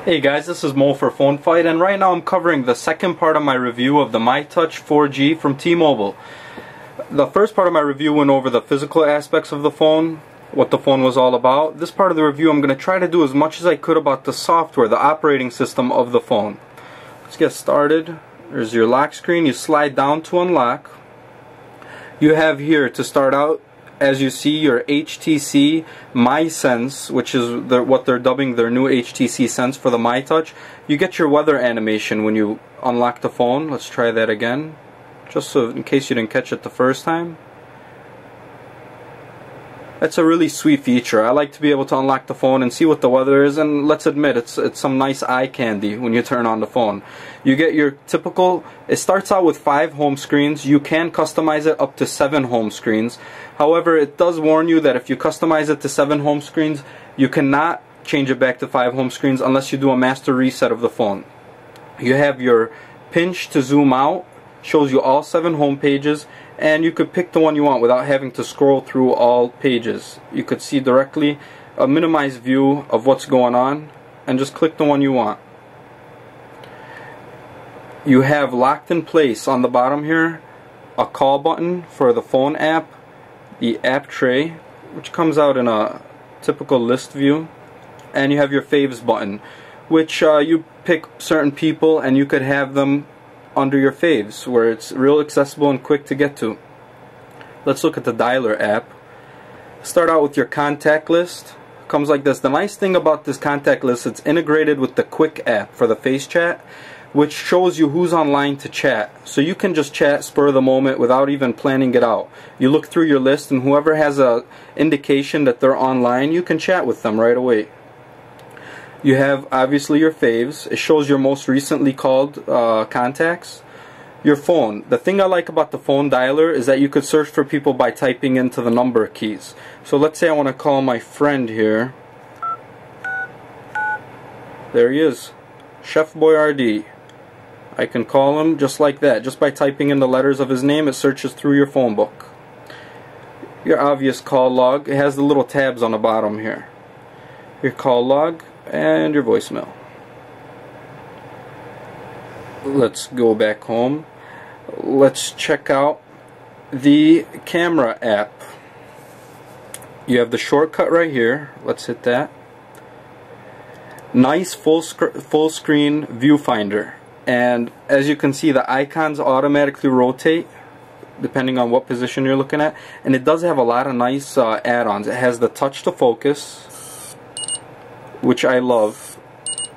Hey guys, this is Mo for PhoneFight, and right now I'm covering the second part of my review of the Mytouch 4G from T-Mobile. The first part of my review went over the physical aspects of the phone, what the phone was all about. This part of the review I'm going to try to do as much as I could about the software, the operating system of the phone. Let's get started. There's your lock screen. You slide down to unlock. You have here to start out, as you see, your HTC MySense, which is what they're dubbing their new HTC Sense for the Mytouch. You get your weather animation when you unlock the phone. Let's try that again, just so in case you didn't catch it the first time. That's a really sweet feature. I like to be able to unlock the phone and see what the weather is, and let's admit it's some nice eye candy when you turn on the phone. You get your typical, it starts out with 5 home screens. You can customize it up to 7 home screens. However, it does warn you that if you customize it to 7 home screens, you cannot change it back to 5 home screens unless you do a master reset of the phone. You have your pinch to zoom out, shows you all 7 home pages, and you could pick the one you want without having to scroll through all pages. You could see directly a minimized view of what's going on and just click the one you want. You have locked in place on the bottom here a call button for the phone app, the app tray, which comes out in a typical list view, and you have your faves button, which you pick certain people and you could have them under your faves where it's real accessible and quick to get to. Let's look at the dialer app. Start out with your contact list. Comes like this. The nice thing about this contact list, it's integrated with the quick app for the face chat, which shows you who's online to chat. So you can just chat spur of the moment without even planning it out. You look through your list, and whoever has a indication that they're online, you can chat with them right away. You have obviously your faves. It shows your most recently called contacts. Your phone. The thing I like about the phone dialer is that you could search for people by typing into the number keys. So let's say I want to call my friend here. There he is, Chef Boyardee. I can call him just like that. Just by typing in the letters of his name, it searches through your phone book. Your obvious call log. It has the little tabs on the bottom here. Your call log and your voicemail. Let's go back home. Let's check out the camera app. You have the shortcut right here. Let's hit that. Nice full screen viewfinder, and as you can see, the icons automatically rotate depending on what position you're looking at, and it does have a lot of nice add-ons. It has the touch to focus, which I love.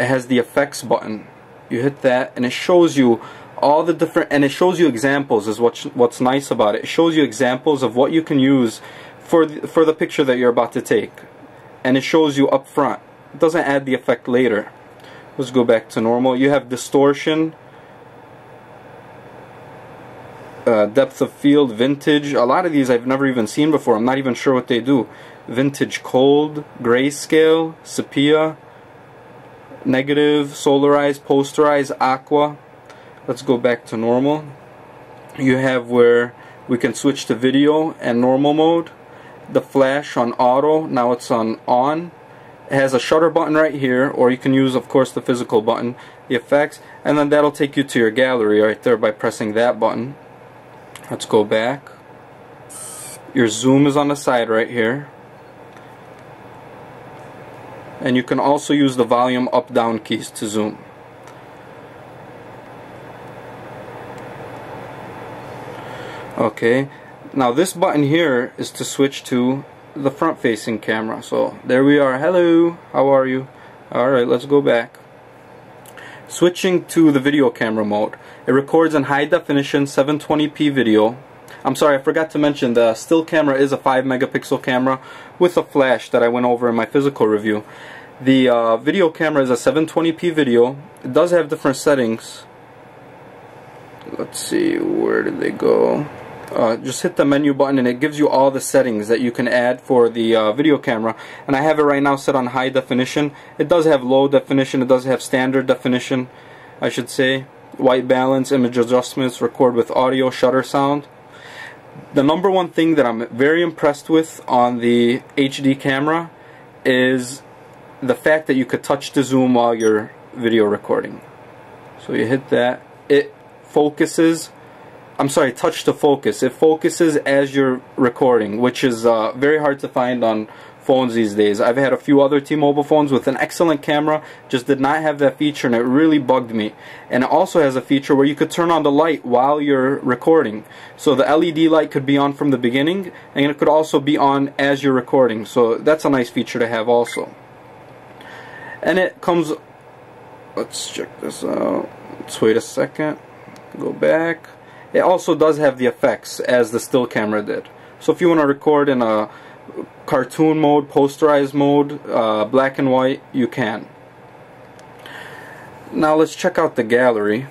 It has the effects button. You hit that and it shows you all the different, and it shows you examples is what's nice about it. It shows you examples of what you can use for the picture that you're about to take, and it shows you up front. It doesn't add the effect later. Let's go back to normal. You have distortion, depth of field, vintage. A lot of these I've never even seen before. I'm not even sure what they do. Vintage cold, grayscale, sepia, negative, solarized, posterized, aqua. Let's go back to normal. You have where we can switch to video and normal mode. The flash on auto, now it's on. It has a shutter button right here, or you can use, of course, the physical button, the effects, and then that'll take you to your gallery right there by pressing that button. Let's go back. Your zoom is on the side right here. And you can also use the volume up-down keys to zoom. Okay, now this button here is to switch to the front-facing camera. So there we are. Hello, how are you? Alright, let's go back. Switching to the video camera mode. It records in high definition 720p video. I'm sorry, I forgot to mention the still camera is a 5 megapixel camera with a flash that I went over in my physical review. The video camera is a 720p video. It does have different settings. Let's see, where did they go? Just hit the menu button and it gives you all the settings that you can add for the video camera, and I have it right now set on high definition. It does have low definition, it does have standard definition, I should say, white balance, image adjustments, record with audio, shutter sound. The number one thing that I'm very impressed with on the HD camera is the fact that you could touch the zoom while you're video recording. So you hit that, it focuses, I'm sorry, touch to focus. It focuses as you're recording, which is very hard to find on phones these days. I've had a few other T-Mobile phones with an excellent camera, just did not have that feature, and it really bugged me. And it also has a feature where you could turn on the light while you're recording. So the LED light could be on from the beginning, and it could also be on as you're recording. So that's a nice feature to have also. And it comes, let's check this out. Let's wait a second. Go back. It also does have the effects as the still camera did. So if you want to record in a cartoon mode, posterized mode, black and white, you can. Now let's check out the gallery.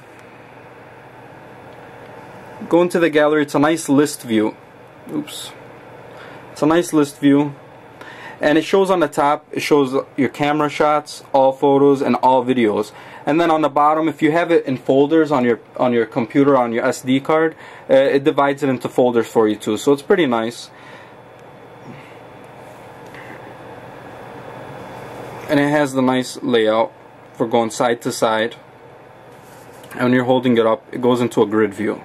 Go into the gallery, it's a nice list view. Oops. It's a nice list view. And it shows on the top, it shows your camera shots, all photos, and all videos. And then on the bottom, if you have it in folders on your computer, on your SD card, it divides it into folders for you too. So it's pretty nice. And it has the nice layout for going side to side. And when you're holding it up, it goes into a grid view.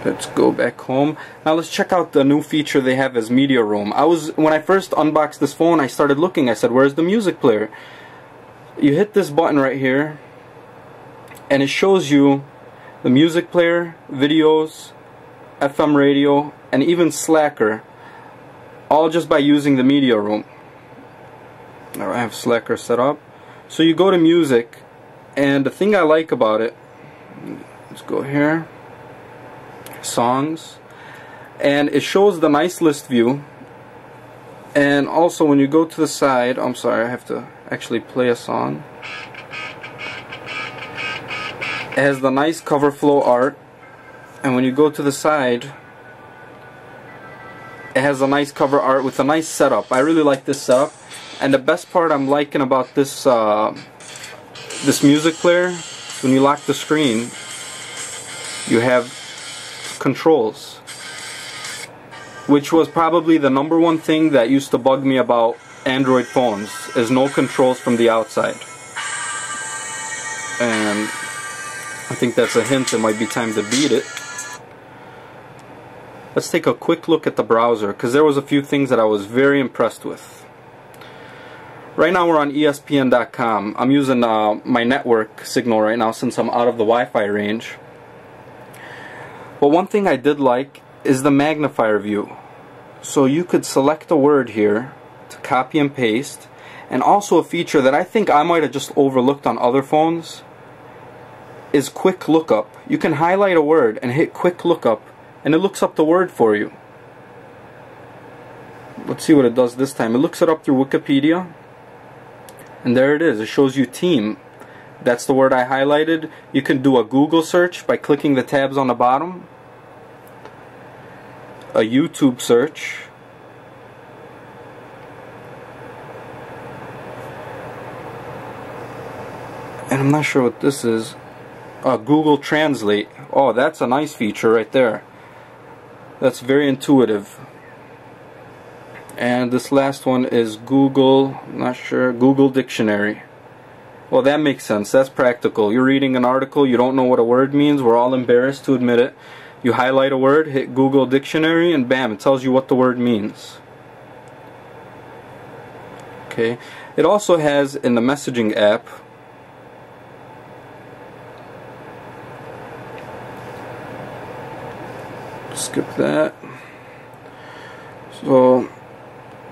Let's go back home. Now let's check out the new feature they have as Media Room. When I first unboxed this phone, I started looking. I said, where's the music player? You hit this button right here, and it shows you the music player, videos, FM radio, and even Slacker, all just by using the Media Room. Now I have Slacker set up. So you go to music, and the thing I like about it, let's go here, songs, and it shows the nice list view. And also when you go to the side, I'm sorry, I have to actually play a song. It has the nice cover flow art, and when you go to the side, it has a nice cover art with a nice setup. I really like this setup. And the best part I'm liking about this this music player, when you lock the screen, you have controls, which was probably the #1 thing that used to bug me about Android phones, is no controls from the outside. And I think that's a hint it might be time to beat it. Let's take a quick look at the browser, because there was a few things that I was very impressed with. Right now we're on ESPN.com. I'm using my network signal right now since I'm out of the Wi-Fi range. But one thing I did like is the magnifier view. So you could select a word here to copy and paste, and also a feature that I think I might have just overlooked on other phones is quick lookup. You can highlight a word and hit quick lookup, and it looks up the word for you. Let's see what it does this time. It looks it up through Wikipedia, and there it is. It shows you team. That's the word I highlighted. You can do a Google search by clicking the tabs on the bottom, a YouTube search, and I'm not sure what this is, Google Translate. Oh, that's a nice feature right there. That's very intuitive. And this last one is Google, not sure, Google Dictionary. Well, that makes sense. That's practical. You're reading an article, you don't know what a word means, we're all embarrassed to admit it. You highlight a word, hit Google Dictionary, and bam, it tells you what the word means. Okay. It also has in the messaging app, skip that. So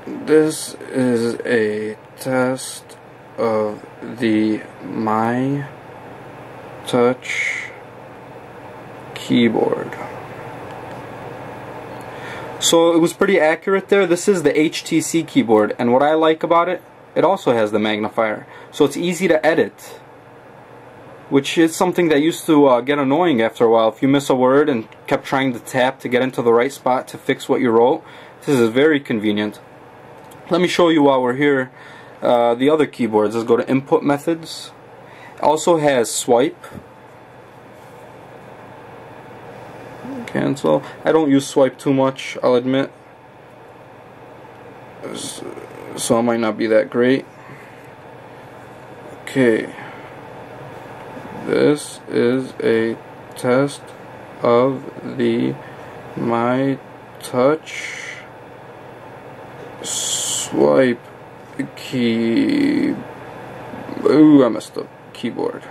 this is a test of the Mytouch keyboard. So it was pretty accurate there. This is the HTC keyboard, and what I like about it, it also has the magnifier. So it's easy to edit, which is something that used to get annoying after a while. If you miss a word and kept trying to tap to get into the right spot to fix what you wrote, this is very convenient. Let me show you while we're here the other keyboards. Let's go to input methods. It also has swipe, cancel. I don't use swipe too much, I'll admit. so it might not be that great. Okay, this is a test of the Mytouch swipe key. Ooh, I messed up. Keyboard.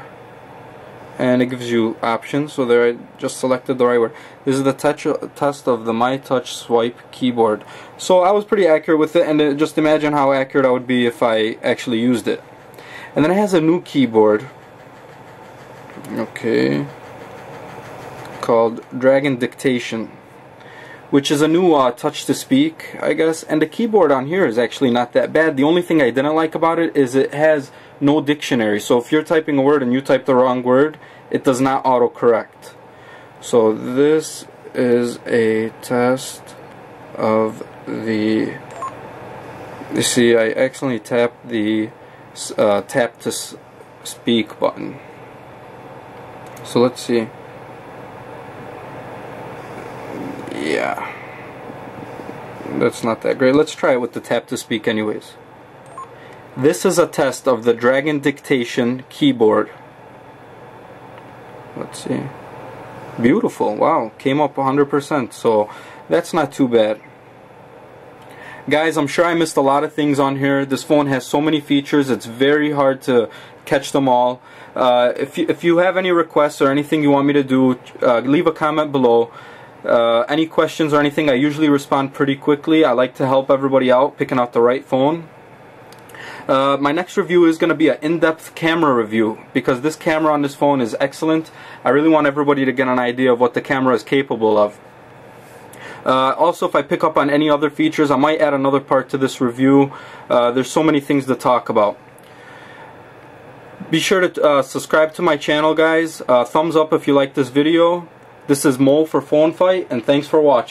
And it gives you options, so there I just selected the right word. This is the test of the Mytouch swipe keyboard. So I was pretty accurate with it, and just imagine how accurate I would be if I actually used it. And then it has a new keyboard, okay, called Dragon Dictation, which is a new touch to speak, I guess. And the keyboard on here is actually not that bad. The only thing I didn't like about it is it has no dictionary. So if you're typing a word and you type the wrong word, it does not autocorrect. So this is a test of the... You see, I accidentally tapped the tap to speak button. So let's see. Yeah, that's not that great. Let's try it with the tap to speak anyways. This is a test of the Dragon Dictation keyboard. Let's see. Beautiful. Wow, came up 100%, so that's not too bad. Guys, I'm sure I missed a lot of things on here. This phone has so many features, it's very hard to catch them all. If you have any requests or anything you want me to do, leave a comment below. Any questions or anything, I usually respond pretty quickly. I like to help everybody out picking out the right phone. My next review is going to be an in-depth camera review, because this camera on this phone is excellent. I really want everybody to get an idea of what the camera is capable of. Also, if I pick up on any other features, I might add another part to this review. There's so many things to talk about. Be sure to subscribe to my channel, guys. Thumbs up if you like this video. This is Mo for PhoneFight, and thanks for watching.